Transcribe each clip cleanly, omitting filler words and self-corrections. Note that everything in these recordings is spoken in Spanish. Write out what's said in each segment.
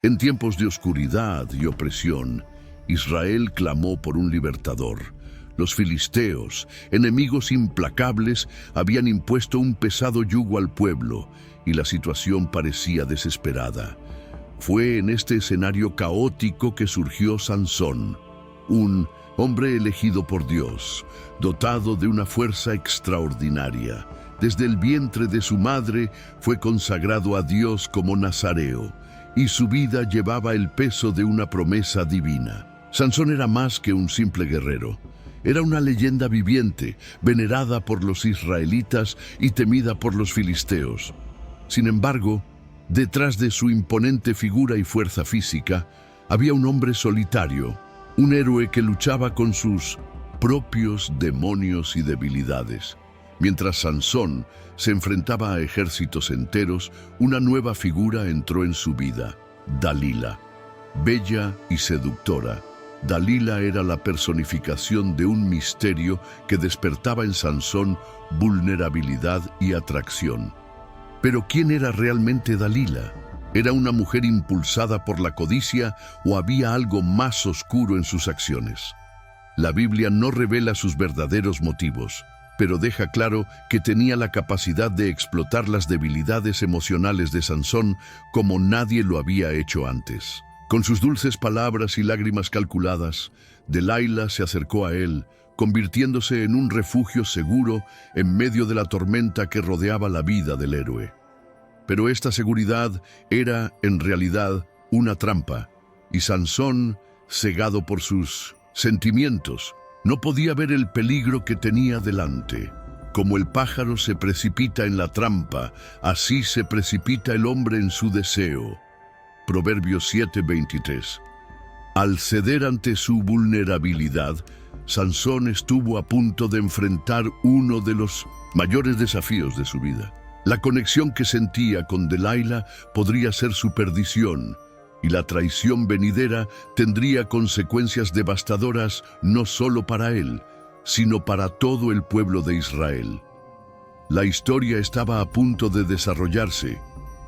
En tiempos de oscuridad y opresión, Israel clamó por un libertador. Los filisteos, enemigos implacables, habían impuesto un pesado yugo al pueblo y la situación parecía desesperada. Fue en este escenario caótico que surgió Sansón, un hombre elegido por Dios, dotado de una fuerza extraordinaria. Desde el vientre de su madre fue consagrado a Dios como nazareo, y su vida llevaba el peso de una promesa divina. Sansón era más que un simple guerrero. Era una leyenda viviente, venerada por los israelitas y temida por los filisteos. Sin embargo, detrás de su imponente figura y fuerza física, había un hombre solitario, un héroe que luchaba con sus propios demonios y debilidades. Mientras Sansón se enfrentaba a ejércitos enteros, una nueva figura entró en su vida: Dalila. Bella y seductora, Dalila era la personificación de un misterio que despertaba en Sansón vulnerabilidad y atracción. Pero ¿quién era realmente Dalila? ¿Era una mujer impulsada por la codicia o había algo más oscuro en sus acciones? La Biblia no revela sus verdaderos motivos, pero deja claro que tenía la capacidad de explotar las debilidades emocionales de Sansón como nadie lo había hecho antes. Con sus dulces palabras y lágrimas calculadas, Delilah se acercó a él, convirtiéndose en un refugio seguro en medio de la tormenta que rodeaba la vida del héroe. Pero esta seguridad era, en realidad, una trampa, y Sansón, cegado por sus sentimientos, no podía ver el peligro que tenía delante. Como el pájaro se precipita en la trampa, así se precipita el hombre en su deseo. Proverbios 7:23. Al ceder ante su vulnerabilidad, Sansón estuvo a punto de enfrentar uno de los mayores desafíos de su vida. La conexión que sentía con Delilah podría ser su perdición, y la traición venidera tendría consecuencias devastadoras no solo para él, sino para todo el pueblo de Israel. La historia estaba a punto de desarrollarse,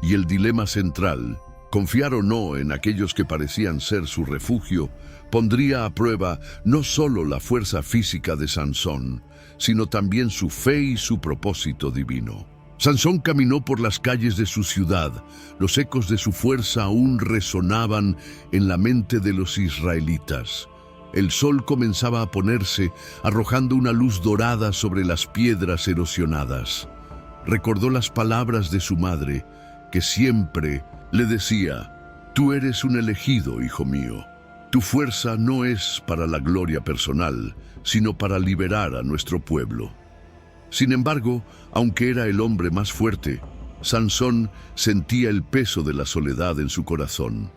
y el dilema central, confiar o no en aquellos que parecían ser su refugio, pondría a prueba no solo la fuerza física de Sansón, sino también su fe y su propósito divino. Sansón caminó por las calles de su ciudad. Los ecos de su fuerza aún resonaban en la mente de los israelitas. El sol comenzaba a ponerse, arrojando una luz dorada sobre las piedras erosionadas. Recordó las palabras de su madre, que siempre le decía: «Tú eres un elegido, hijo mío. Tu fuerza no es para la gloria personal, sino para liberar a nuestro pueblo». Sin embargo, aunque era el hombre más fuerte, Sansón sentía el peso de la soledad en su corazón.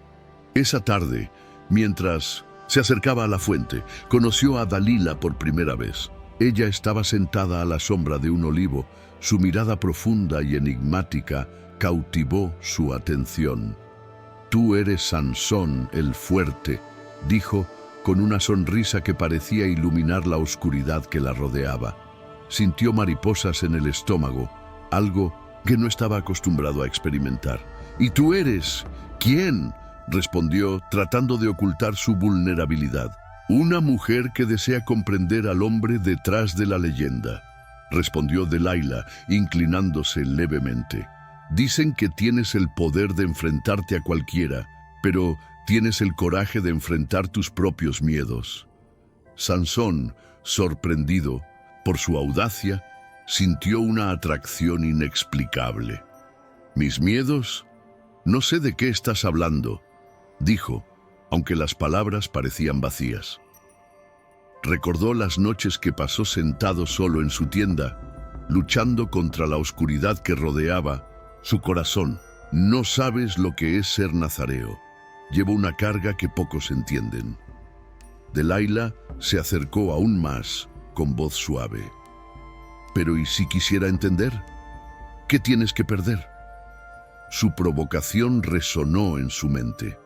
Esa tarde, mientras se acercaba a la fuente, conoció a Dalila por primera vez. Ella estaba sentada a la sombra de un olivo. Su mirada profunda y enigmática cautivó su atención. «Tú eres Sansón el fuerte», dijo con una sonrisa que parecía iluminar la oscuridad que la rodeaba. Sintió mariposas en el estómago, algo que no estaba acostumbrado a experimentar. «¿Y tú eres quién?», respondió, tratando de ocultar su vulnerabilidad. «Una mujer que desea comprender al hombre detrás de la leyenda», respondió Delilah, inclinándose levemente. «Dicen que tienes el poder de enfrentarte a cualquiera, pero tienes el coraje de enfrentar tus propios miedos». Sansón, sorprendido por su audacia, sintió una atracción inexplicable. «¿Mis miedos? No sé de qué estás hablando», dijo, aunque las palabras parecían vacías. Recordó las noches que pasó sentado solo en su tienda, luchando contra la oscuridad que rodeaba su corazón. «No sabes lo que es ser nazareo. Llevo una carga que pocos entienden». Delilah se acercó aún más, con voz suave. «Pero ¿y si quisiera entender? ¿Qué tienes que perder?». Su provocación resonó en su mente.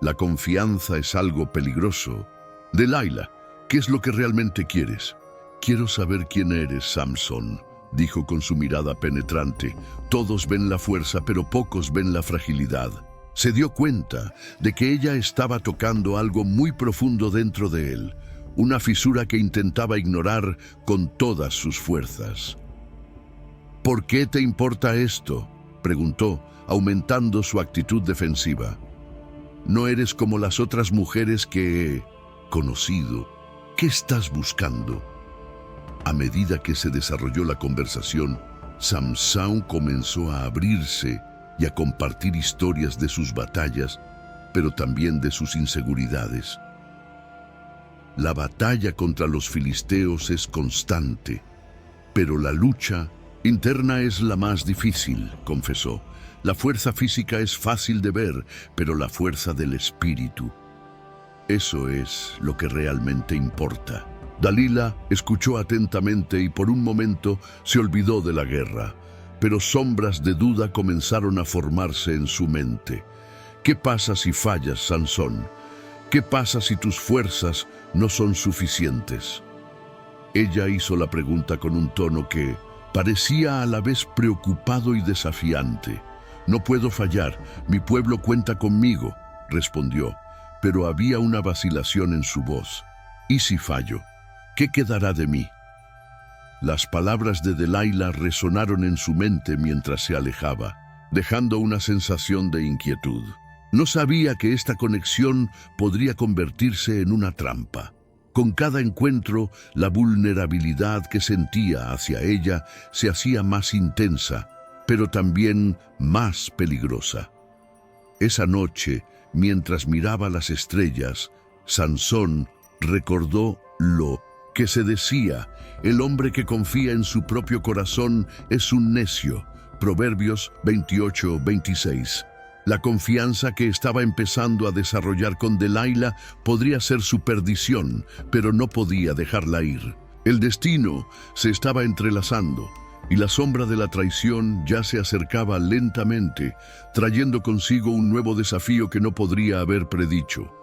«La confianza es algo peligroso. Delilah, ¿qué es lo que realmente quieres?». «Quiero saber quién eres, Samson», dijo con su mirada penetrante. «Todos ven la fuerza, pero pocos ven la fragilidad». Se dio cuenta de que ella estaba tocando algo muy profundo dentro de él, una fisura que intentaba ignorar con todas sus fuerzas. ¿Por qué te importa esto?, preguntó, aumentando su actitud defensiva. No eres como las otras mujeres que he conocido. ¿Qué estás buscando? A medida que se desarrolló la conversación, Samson comenzó a abrirse y a compartir historias de sus batallas, pero también de sus inseguridades. La batalla contra los filisteos es constante, pero la lucha interna es la más difícil, confesó. La fuerza física es fácil de ver, pero la fuerza del espíritu, eso es lo que realmente importa. Dalila escuchó atentamente y por un momento se olvidó de la guerra, pero sombras de duda comenzaron a formarse en su mente. ¿Qué pasa si fallas, Sansón? ¿Qué pasa si tus fuerzas no son suficientes? Ella hizo la pregunta con un tono que parecía a la vez preocupado y desafiante. No puedo fallar, mi pueblo cuenta conmigo, respondió, pero había una vacilación en su voz. ¿Y si fallo? ¿Qué quedará de mí? Las palabras de Delilah resonaron en su mente mientras se alejaba, dejando una sensación de inquietud. No sabía que esta conexión podría convertirse en una trampa. Con cada encuentro, la vulnerabilidad que sentía hacia ella se hacía más intensa, pero también más peligrosa. Esa noche, mientras miraba las estrellas, Sansón recordó lo que se decía: el hombre que confía en su propio corazón es un necio. Proverbios 28:26. La confianza que estaba empezando a desarrollar con Delilah podría ser su perdición, pero no podía dejarla ir. El destino se estaba entrelazando y la sombra de la traición ya se acercaba lentamente, trayendo consigo un nuevo desafío que no podría haber predicho.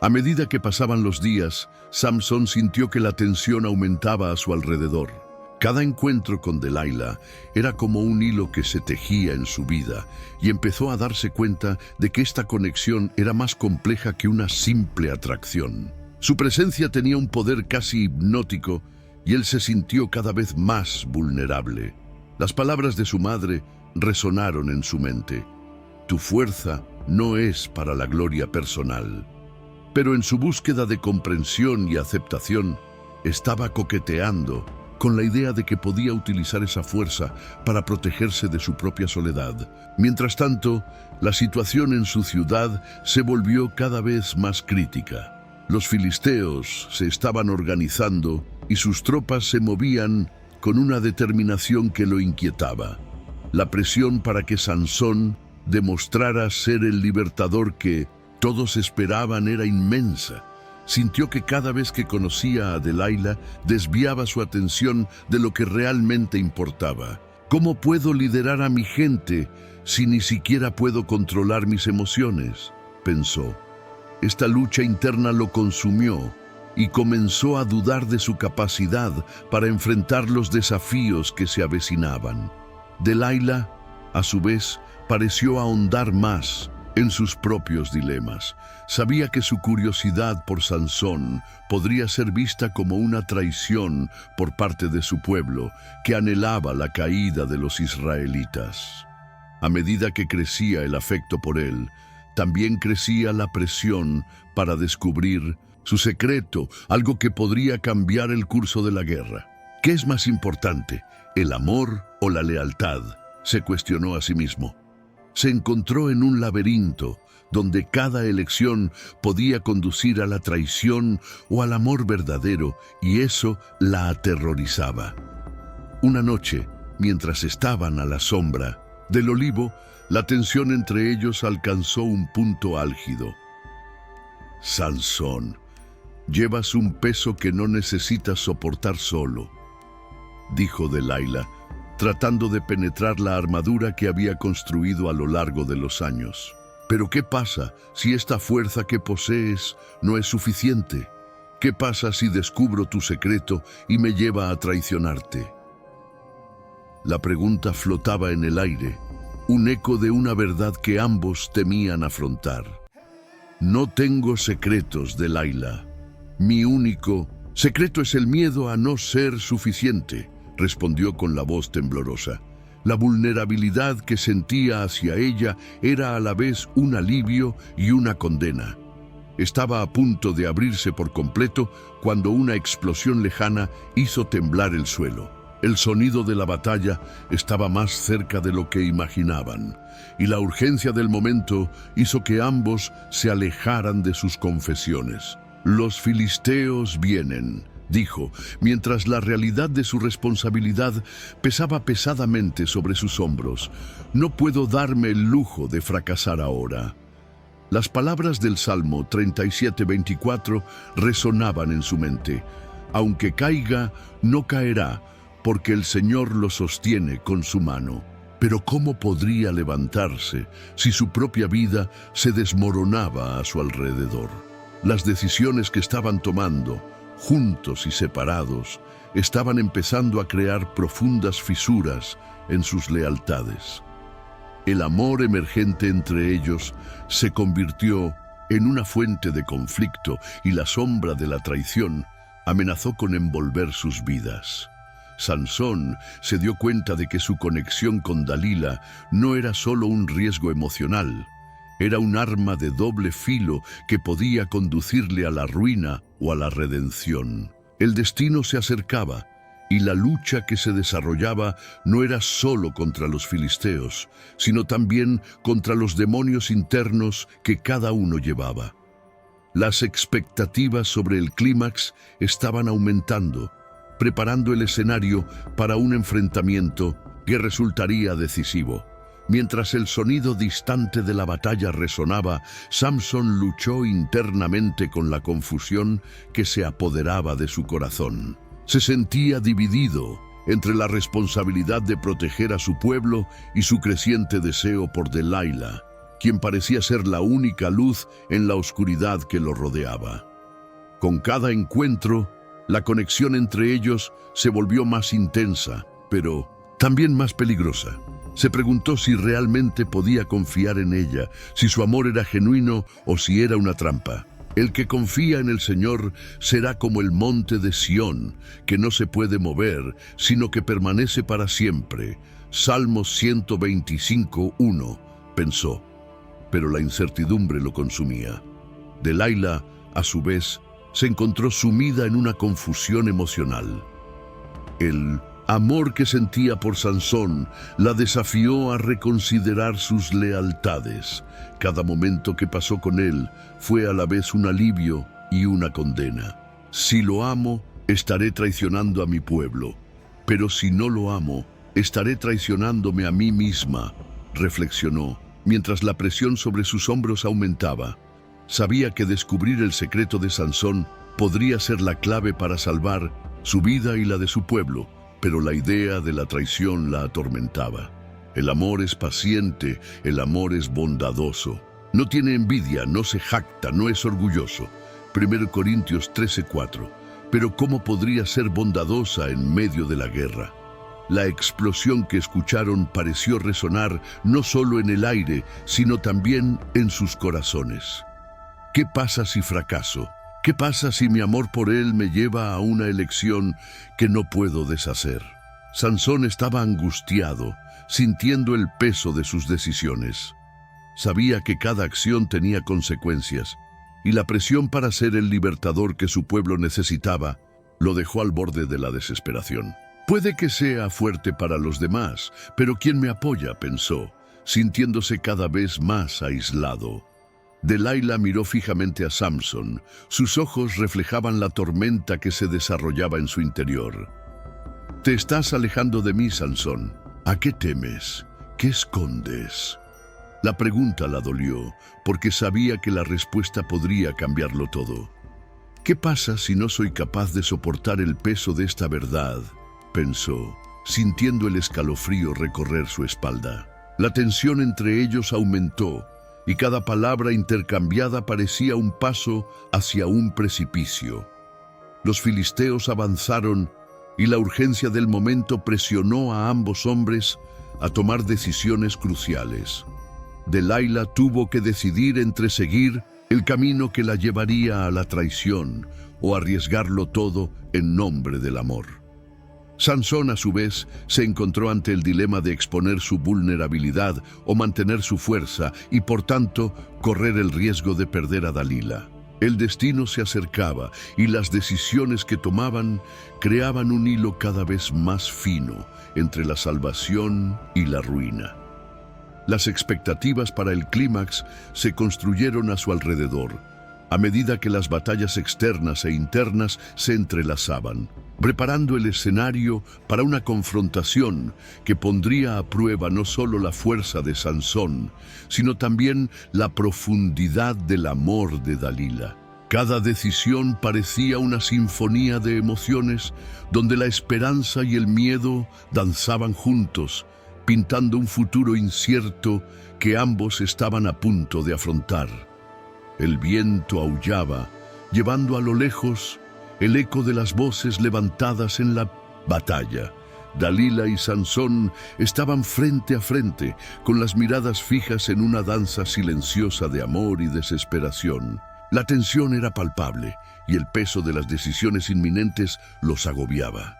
A medida que pasaban los días, Samson sintió que la tensión aumentaba a su alrededor. Cada encuentro con Delilah era como un hilo que se tejía en su vida y empezó a darse cuenta de que esta conexión era más compleja que una simple atracción. Su presencia tenía un poder casi hipnótico y él se sintió cada vez más vulnerable. Las palabras de su madre resonaron en su mente. Tu fuerza no es para la gloria personal. Pero en su búsqueda de comprensión y aceptación, estaba coqueteando con la idea de que podía utilizar esa fuerza para protegerse de su propia soledad. Mientras tanto, la situación en su ciudad se volvió cada vez más crítica. Los filisteos se estaban organizando y sus tropas se movían con una determinación que lo inquietaba. La presión para que Sansón demostrara ser el libertador que todos esperaban era inmensa. Sintió que cada vez que conocía a Delilah, desviaba su atención de lo que realmente importaba. ¿Cómo puedo liderar a mi gente si ni siquiera puedo controlar mis emociones?, pensó. Esta lucha interna lo consumió y comenzó a dudar de su capacidad para enfrentar los desafíos que se avecinaban. Delilah, a su vez, pareció ahondar más en sus propios dilemas. Sabía que su curiosidad por Sansón podría ser vista como una traición por parte de su pueblo, que anhelaba la caída de los israelitas. A medida que crecía el afecto por él, también crecía la presión para descubrir su secreto, algo que podría cambiar el curso de la guerra. ¿Qué es más importante, el amor o la lealtad?, se cuestionó a sí mismo. Se encontró en un laberinto donde cada elección podía conducir a la traición o al amor verdadero, y eso la aterrorizaba. Una noche, mientras estaban a la sombra del olivo, la tensión entre ellos alcanzó un punto álgido. Sansón, llevas un peso que no necesitas soportar solo, dijo Delilah, tratando de penetrar la armadura que había construido a lo largo de los años. Pero ¿qué pasa si esta fuerza que posees no es suficiente? ¿Qué pasa si descubro tu secreto y me lleva a traicionarte? La pregunta flotaba en el aire, un eco de una verdad que ambos temían afrontar. No tengo secretos, Delilah. Mi único secreto es el miedo a no ser suficiente, respondió con la voz temblorosa. La vulnerabilidad que sentía hacia ella era a la vez un alivio y una condena. Estaba a punto de abrirse por completo cuando una explosión lejana hizo temblar el suelo. El sonido de la batalla estaba más cerca de lo que imaginaban, y la urgencia del momento hizo que ambos se alejaran de sus confesiones. «Los filisteos vienen», dijo, mientras la realidad de su responsabilidad pesaba pesadamente sobre sus hombros. «No puedo darme el lujo de fracasar ahora». Las palabras del Salmo 37:24 resonaban en su mente. «Aunque caiga, no caerá, porque el Señor lo sostiene con su mano». Pero ¿cómo podría levantarse si su propia vida se desmoronaba a su alrededor? Las decisiones que estaban tomando, juntos y separados, estaban empezando a crear profundas fisuras en sus lealtades. El amor emergente entre ellos se convirtió en una fuente de conflicto y la sombra de la traición amenazó con envolver sus vidas. Sansón se dio cuenta de que su conexión con Dalila no era solo un riesgo emocional, era un arma de doble filo que podía conducirle a la ruina o a la redención. El destino se acercaba y la lucha que se desarrollaba no era solo contra los filisteos, sino también contra los demonios internos que cada uno llevaba. Las expectativas sobre el clímax estaban aumentando, preparando el escenario para un enfrentamiento que resultaría decisivo. Mientras el sonido distante de la batalla resonaba, Samson luchó internamente con la confusión que se apoderaba de su corazón. Se sentía dividido entre la responsabilidad de proteger a su pueblo y su creciente deseo por Delilah, quien parecía ser la única luz en la oscuridad que lo rodeaba. Con cada encuentro, la conexión entre ellos se volvió más intensa, pero también más peligrosa. Se preguntó si realmente podía confiar en ella, si su amor era genuino o si era una trampa. El que confía en el Señor será como el monte de Sión, que no se puede mover, sino que permanece para siempre. Salmos 125:1, pensó, pero la incertidumbre lo consumía. Delilah, a su vez, se encontró sumida en una confusión emocional. El amor que sentía por Sansón la desafió a reconsiderar sus lealtades. Cada momento que pasó con él fue a la vez un alivio y una condena. Si lo amo, estaré traicionando a mi pueblo, pero si no lo amo, estaré traicionándome a mí misma, reflexionó, mientras la presión sobre sus hombros aumentaba. Sabía que descubrir el secreto de Sansón podría ser la clave para salvar su vida y la de su pueblo, pero la idea de la traición la atormentaba. El amor es paciente, el amor es bondadoso. No tiene envidia, no se jacta, no es orgulloso. 1 Corintios 13:4. Pero ¿cómo podría ser bondadosa en medio de la guerra? La explosión que escucharon pareció resonar no solo en el aire, sino también en sus corazones. ¿Qué pasa si fracaso? ¿Qué pasa si mi amor por él me lleva a una elección que no puedo deshacer? Sansón estaba angustiado, sintiendo el peso de sus decisiones. Sabía que cada acción tenía consecuencias, y la presión para ser el libertador que su pueblo necesitaba lo dejó al borde de la desesperación. Puede que sea fuerte para los demás, pero ¿quién me apoya?, pensó, sintiéndose cada vez más aislado. Delilah miró fijamente a Samson. Sus ojos reflejaban la tormenta que se desarrollaba en su interior. «Te estás alejando de mí, Sansón. ¿A qué temes? ¿Qué escondes?». La pregunta la dolió, porque sabía que la respuesta podría cambiarlo todo. «¿Qué pasa si no soy capaz de soportar el peso de esta verdad?», pensó, sintiendo el escalofrío recorrer su espalda. La tensión entre ellos aumentó, y cada palabra intercambiada parecía un paso hacia un precipicio. Los filisteos avanzaron y la urgencia del momento presionó a ambos hombres a tomar decisiones cruciales. Delilah tuvo que decidir entre seguir el camino que la llevaría a la traición o arriesgarlo todo en nombre del amor. Sansón, a su vez, se encontró ante el dilema de exponer su vulnerabilidad o mantener su fuerza y, por tanto, correr el riesgo de perder a Dalila. El destino se acercaba y las decisiones que tomaban creaban un hilo cada vez más fino entre la salvación y la ruina. Las expectativas para el clímax se construyeron a su alrededor, a medida que las batallas externas e internas se entrelazaban, preparando el escenario para una confrontación que pondría a prueba no solo la fuerza de Sansón, sino también la profundidad del amor de Dalila. Cada decisión parecía una sinfonía de emociones donde la esperanza y el miedo danzaban juntos, pintando un futuro incierto que ambos estaban a punto de afrontar. El viento aullaba, llevando a lo lejos el eco de las voces levantadas en la batalla. Dalila y Sansón estaban frente a frente, con las miradas fijas en una danza silenciosa de amor y desesperación. La tensión era palpable y el peso de las decisiones inminentes los agobiaba.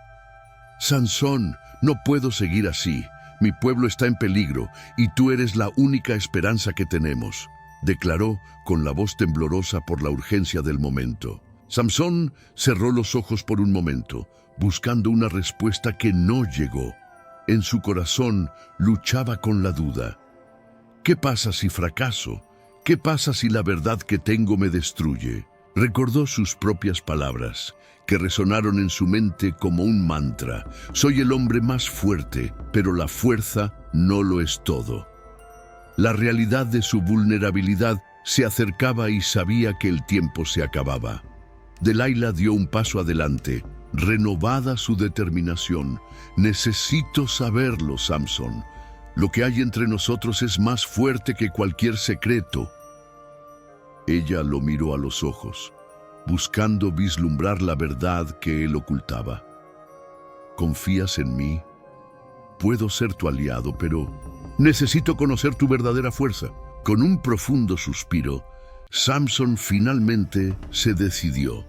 «Sansón, no puedo seguir así. Mi pueblo está en peligro y tú eres la única esperanza que tenemos», declaró con la voz temblorosa por la urgencia del momento. Sansón cerró los ojos por un momento, buscando una respuesta que no llegó. En su corazón luchaba con la duda. ¿Qué pasa si fracaso? ¿Qué pasa si la verdad que tengo me destruye? Recordó sus propias palabras, que resonaron en su mente como un mantra. Soy el hombre más fuerte, pero la fuerza no lo es todo. La realidad de su vulnerabilidad se acercaba y sabía que el tiempo se acababa. Delilah dio un paso adelante, renovada su determinación. «Necesito saberlo, Samson. Lo que hay entre nosotros es más fuerte que cualquier secreto». Ella lo miró a los ojos, buscando vislumbrar la verdad que él ocultaba. «¿Confías en mí? Puedo ser tu aliado, pero necesito conocer tu verdadera fuerza». Con un profundo suspiro, Samson finalmente se decidió.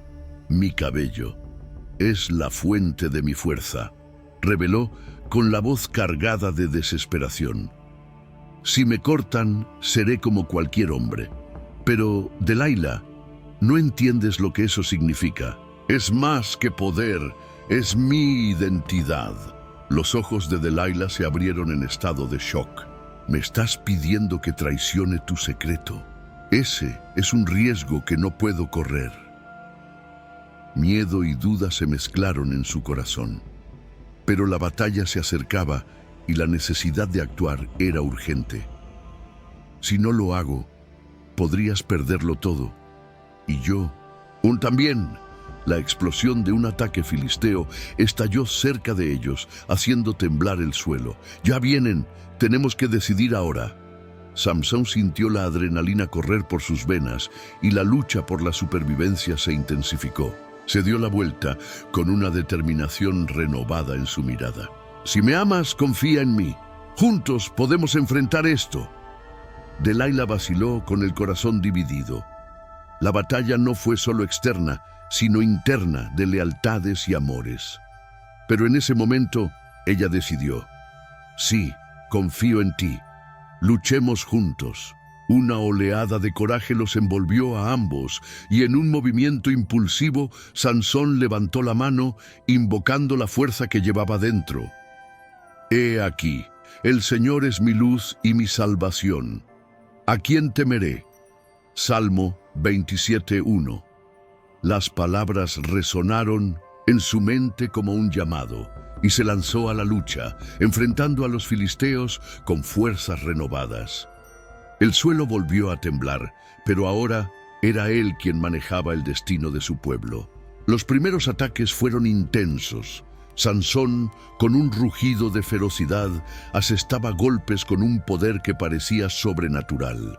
«Mi cabello es la fuente de mi fuerza», reveló con la voz cargada de desesperación. «Si me cortan, seré como cualquier hombre». «Pero, Delilah, no entiendes lo que eso significa. Es más que poder, es mi identidad». Los ojos de Delilah se abrieron en estado de shock. «¿Me estás pidiendo que traicione tu secreto? Ese es un riesgo que no puedo correr». Miedo y duda se mezclaron en su corazón. Pero la batalla se acercaba y la necesidad de actuar era urgente. «Si no lo hago, podrías perderlo todo. Y yo, también». La explosión de un ataque filisteo estalló cerca de ellos, haciendo temblar el suelo. «Ya vienen, tenemos que decidir ahora». Samson sintió la adrenalina correr por sus venas y la lucha por la supervivencia se intensificó. Se dio la vuelta con una determinación renovada en su mirada. «Si me amas, confía en mí. Juntos podemos enfrentar esto». Delilah vaciló con el corazón dividido. La batalla no fue solo externa, sino interna, de lealtades y amores. Pero en ese momento, ella decidió: «Sí, confío en ti. Luchemos juntos». Una oleada de coraje los envolvió a ambos, y en un movimiento impulsivo, Sansón levantó la mano, invocando la fuerza que llevaba dentro. «He aquí, el Señor es mi luz y mi salvación. ¿A quién temeré?». Salmo 27:1. Las palabras resonaron en su mente como un llamado, y se lanzó a la lucha, enfrentando a los filisteos con fuerzas renovadas. El suelo volvió a temblar, pero ahora era él quien manejaba el destino de su pueblo. Los primeros ataques fueron intensos. Sansón, con un rugido de ferocidad, asestaba golpes con un poder que parecía sobrenatural.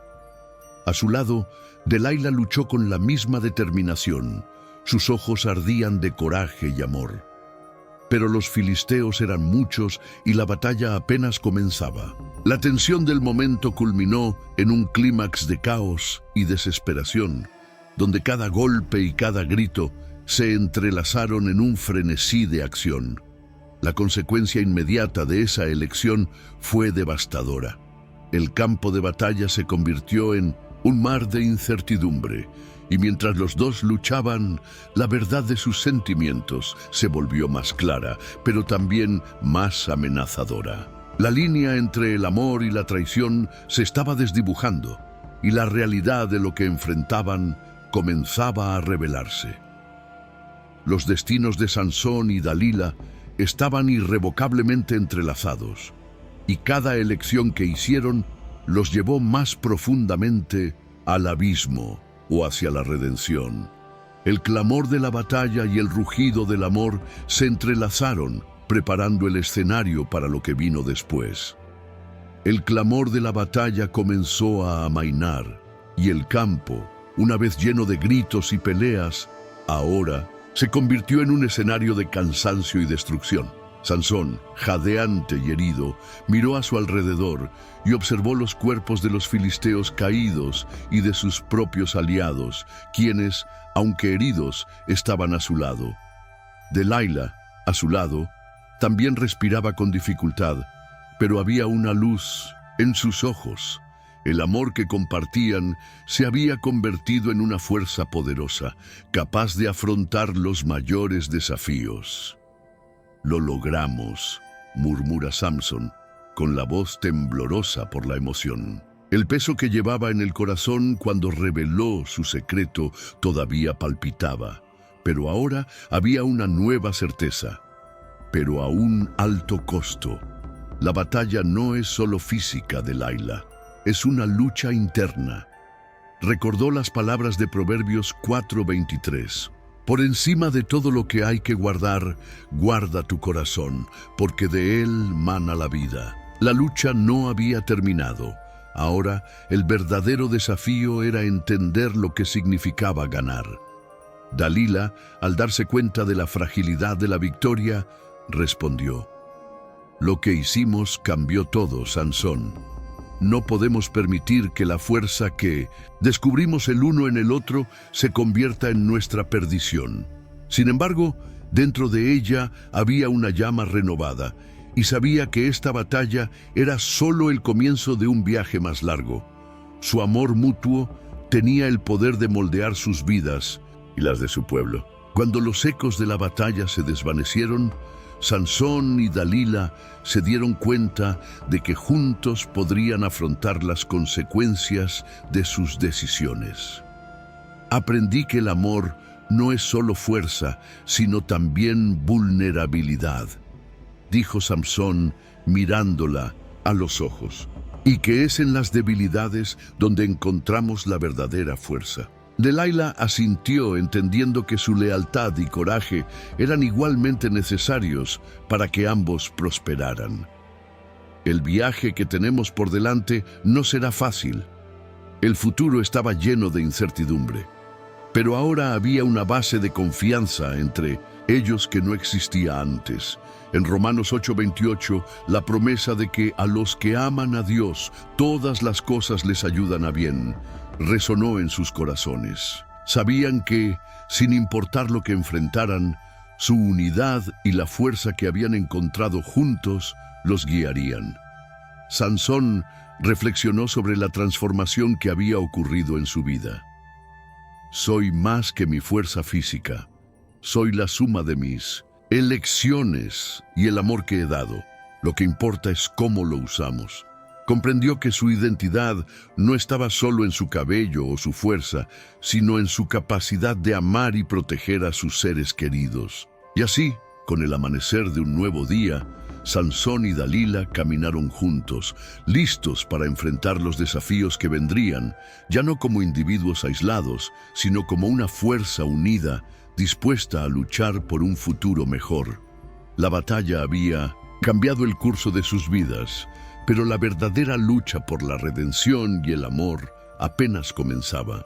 A su lado, Delilah luchó con la misma determinación. Sus ojos ardían de coraje y amor. pero los filisteos eran muchos y la batalla apenas comenzaba. La tensión del momento culminó en un clímax de caos y desesperación, donde cada golpe y cada grito se entrelazaron en un frenesí de acción. La consecuencia inmediata de esa elección fue devastadora. El campo de batalla se convirtió en un mar de incertidumbre, y mientras los dos luchaban, la verdad de sus sentimientos se volvió más clara, pero también más amenazadora. La línea entre el amor y la traición se estaba desdibujando, y la realidad de lo que enfrentaban comenzaba a revelarse. Los destinos de Sansón y Dalila estaban irrevocablemente entrelazados, y cada elección que hicieron los llevó más profundamente al abismo o hacia la redención. El clamor de la batalla y el rugido del amor se entrelazaron, preparando el escenario para lo que vino después. El clamor de la batalla comenzó a amainar, y el campo, una vez lleno de gritos y peleas, ahora se convirtió en un escenario de cansancio y destrucción. Sansón, jadeante y herido, miró a su alrededor y observó los cuerpos de los filisteos caídos y de sus propios aliados, quienes, aunque heridos, estaban a su lado. Delilah, a su lado, también respiraba con dificultad, pero había una luz en sus ojos. El amor que compartían se había convertido en una fuerza poderosa, capaz de afrontar los mayores desafíos. «Lo logramos», murmura Samson, con la voz temblorosa por la emoción. El peso que llevaba en el corazón cuando reveló su secreto todavía palpitaba, pero ahora había una nueva certeza, pero a un alto costo. La batalla no es solo física, Delilah, es una lucha interna. Recordó las palabras de Proverbios 4:23. Por encima de todo lo que hay que guardar, guarda tu corazón, porque de él mana la vida. La lucha no había terminado. Ahora, el verdadero desafío era entender lo que significaba ganar. Dalila, al darse cuenta de la fragilidad de la victoria, respondió: «Lo que hicimos cambió todo, Sansón. No podemos permitir que la fuerza que descubrimos el uno en el otro se convierta en nuestra perdición». Sin embargo, dentro de ella había una llama renovada, y sabía que esta batalla era solo el comienzo de un viaje más largo. Su amor mutuo tenía el poder de moldear sus vidas y las de su pueblo. Cuando los ecos de la batalla se desvanecieron, Sansón y Dalila se dieron cuenta de que juntos podrían afrontar las consecuencias de sus decisiones. Aprendí que el amor no es solo fuerza, sino también vulnerabilidad, dijo Sansón mirándola a los ojos, y que es en las debilidades donde encontramos la verdadera fuerza. Delilah asintió, entendiendo que su lealtad y coraje eran igualmente necesarios para que ambos prosperaran. El viaje que tenemos por delante no será fácil. El futuro estaba lleno de incertidumbre, pero ahora había una base de confianza entre ellos que no existía antes. En Romanos 8:28, la promesa de que a los que aman a Dios, todas las cosas les ayudan a bien, resonó en sus corazones. Sabían que, sin importar lo que enfrentaran, su unidad y la fuerza que habían encontrado juntos los guiarían. Sansón reflexionó sobre la transformación que había ocurrido en su vida. «Soy más que mi fuerza física. Soy la suma de mis elecciones y el amor que he dado. Lo que importa es cómo lo usamos». Comprendió que su identidad no estaba solo en su cabello o su fuerza, sino en su capacidad de amar y proteger a sus seres queridos. Y así, con el amanecer de un nuevo día, Sansón y Dalila caminaron juntos, listos para enfrentar los desafíos que vendrían, ya no como individuos aislados, sino como una fuerza unida, dispuesta a luchar por un futuro mejor. La batalla había cambiado el curso de sus vidas, pero la verdadera lucha por la redención y el amor apenas comenzaba.